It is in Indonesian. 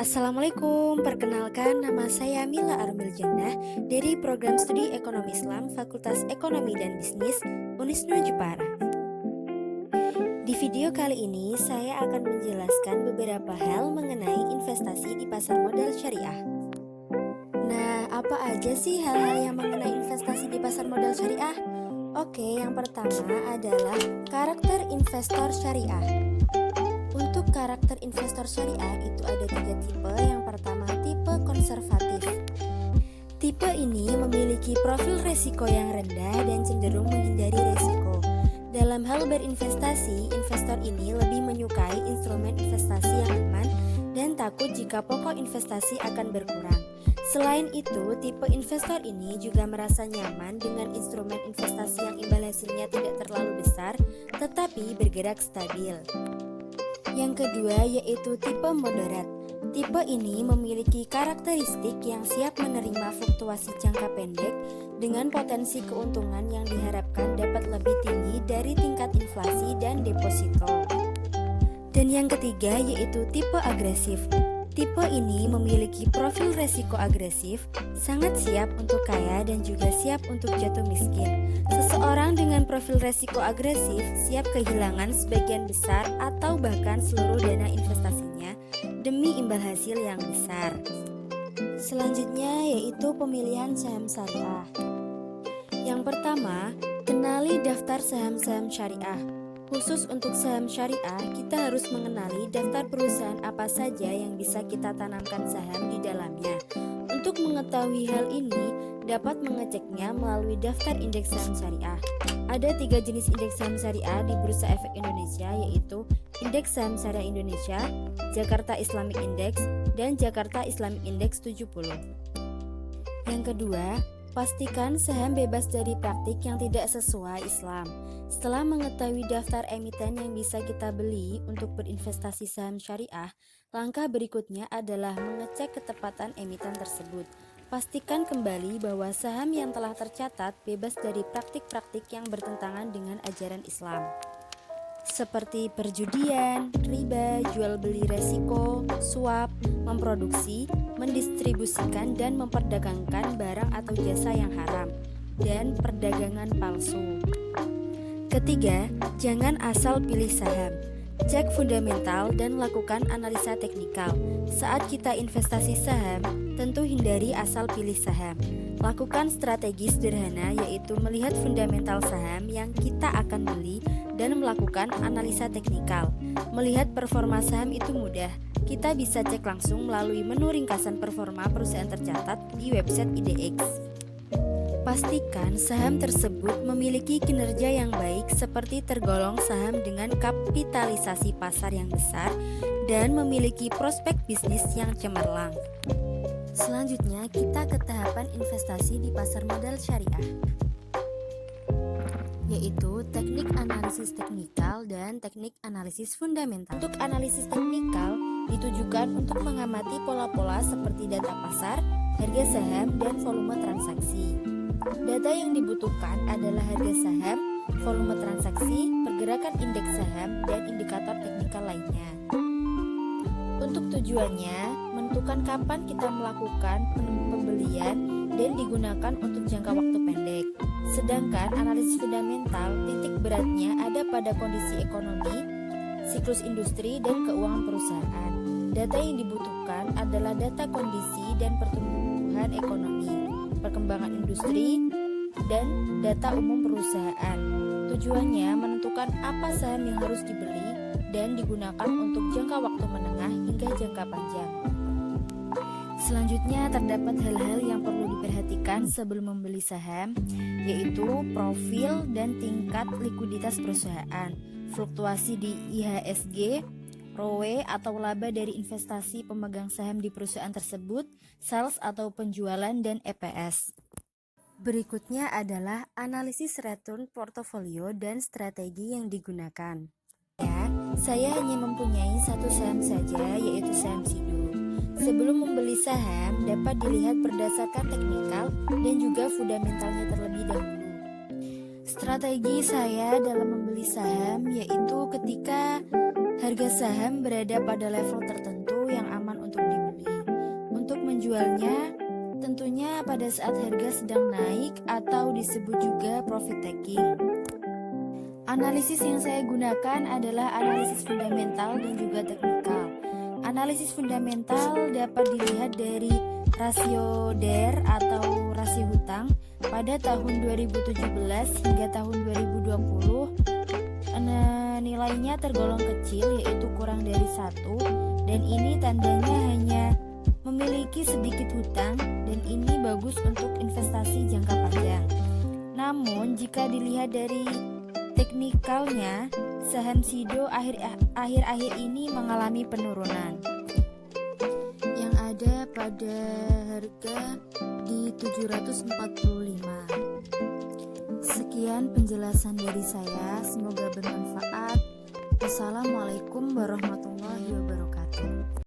Assalamualaikum, perkenalkan nama saya Mila Arumil Jannah dari Program Studi Ekonomi Islam Fakultas Ekonomi dan Bisnis Unisnu Jepara. Di video kali ini saya akan menjelaskan beberapa hal mengenai investasi di pasar modal syariah. Nah, apa aja sih hal-hal yang mengenai investasi di pasar modal syariah? Oke, yang pertama adalah karakter investor syariah. Untuk karakter investor syariah itu ada 3 tipe. Yang pertama, tipe konservatif. Tipe ini memiliki profil resiko yang rendah dan cenderung menghindari resiko. Dalam hal berinvestasi, investor ini lebih menyukai instrumen investasi yang aman dan takut jika pokok investasi akan berkurang. Selain itu, tipe investor ini juga merasa nyaman dengan instrumen investasi yang imbal hasilnya tidak terlalu besar tetapi bergerak stabil. Yang kedua yaitu tipe moderat. Tipe ini memiliki karakteristik yang siap menerima fluktuasi jangka pendek dengan potensi keuntungan yang diharapkan dapat lebih tinggi dari tingkat inflasi dan deposito. Dan yang ketiga yaitu tipe agresif. Tipe ini memiliki profil resiko agresif, sangat siap untuk kaya dan juga siap untuk jatuh miskin. Seseorang dengan profil resiko agresif siap kehilangan sebagian besar atau bahkan seluruh dana investasinya demi imbal hasil yang besar. Selanjutnya yaitu pemilihan saham syariah. Yang pertama, kenali daftar saham-saham syariah. Khusus untuk saham syariah, kita harus mengenali daftar perusahaan apa saja yang bisa kita tanamkan saham di dalamnya. Untuk mengetahui hal ini, dapat mengeceknya melalui daftar indeks saham syariah. Ada 3 jenis indeks saham syariah di Bursa Efek Indonesia, yaitu Indeks Saham Syariah Indonesia, Jakarta Islamic Index, dan Jakarta Islamic Index 70. Yang kedua, pastikan saham bebas dari praktik yang tidak sesuai Islam. Setelah mengetahui daftar emiten yang bisa kita beli untuk berinvestasi saham syariah, langkah berikutnya adalah mengecek ketepatan emiten tersebut. Pastikan kembali bahwa saham yang telah tercatat bebas dari praktik-praktik yang bertentangan dengan ajaran Islam, seperti perjudian, riba, jual beli resiko, suap, memproduksi, mendistribusikan dan memperdagangkan barang atau jasa yang haram, dan perdagangan palsu. Ketiga, jangan asal pilih saham. Cek fundamental dan lakukan analisa teknikal. Saat kita investasi saham, tentu hindari asal pilih saham. Lakukan strategi sederhana yaitu melihat fundamental saham yang kita akan beli dan melakukan analisa teknikal. Melihat performa saham itu mudah. Kita bisa cek langsung melalui menu ringkasan performa perusahaan tercatat di website IDX. Pastikan saham tersebut memiliki kinerja yang baik seperti tergolong saham dengan kapitalisasi pasar yang besar dan memiliki prospek bisnis yang cemerlang. Selanjutnya kita ke tahapan investasi di pasar modal syariah, yaitu teknik analisis teknikal dan teknik analisis fundamental. Untuk analisis teknikal ditujukan untuk mengamati pola-pola seperti data pasar, harga saham, dan volume transaksi. Data yang dibutuhkan adalah harga saham, volume transaksi, pergerakan indeks saham, dan indikator teknikal lainnya. Untuk tujuannya, menentukan kapan kita melakukan pembelian dan digunakan untuk jangka waktu pendek. Sedangkan analisis fundamental, titik beratnya ada pada kondisi ekonomi, siklus industri, dan keuangan perusahaan. Data yang dibutuhkan adalah data kondisi dan pertumbuhan ekonomi, perkembangan industri, dan data umum perusahaan. Tujuannya menentukan apa saham yang harus dibeli dan digunakan untuk jangka waktu menengah hingga jangka panjang. Selanjutnya terdapat hal-hal yang perlu diperhatikan sebelum membeli saham, yaitu profil dan tingkat likuiditas perusahaan, fluktuasi di IHSG, ROE atau laba dari investasi pemegang saham di perusahaan tersebut, sales atau penjualan, dan EPS. Berikutnya adalah analisis return portofolio dan strategi yang digunakan. Ya, saya hanya mempunyai satu saham saja, yaitu saham SIDO. Sebelum membeli saham, dapat dilihat berdasarkan teknikal dan juga fundamentalnya terlebih dahulu. Strategi saya dalam membeli saham yaitu ketika harga saham berada pada level tertentu yang aman untuk dibeli. menjualnya tentunya pada saat harga sedang naik atau disebut juga profit taking. Analisis yang saya gunakan adalah analisis fundamental dan juga teknikal. Analisis fundamental dapat dilihat dari rasio DER atau rasio hutang pada tahun 2017 hingga tahun 2020. Nilainya tergolong kecil, yaitu kurang dari 1, dan ini tandanya hanya memiliki sedikit hutang, dan ini bagus untuk investasi jangka panjang. Namun jika dilihat dari teknikalnya, saham SIDO akhir-akhir ini mengalami penurunan yang ada pada harga di 745. Sekian penjelasan dari saya, semoga bermanfaat. Wassalamualaikum warahmatullahi wabarakatuh.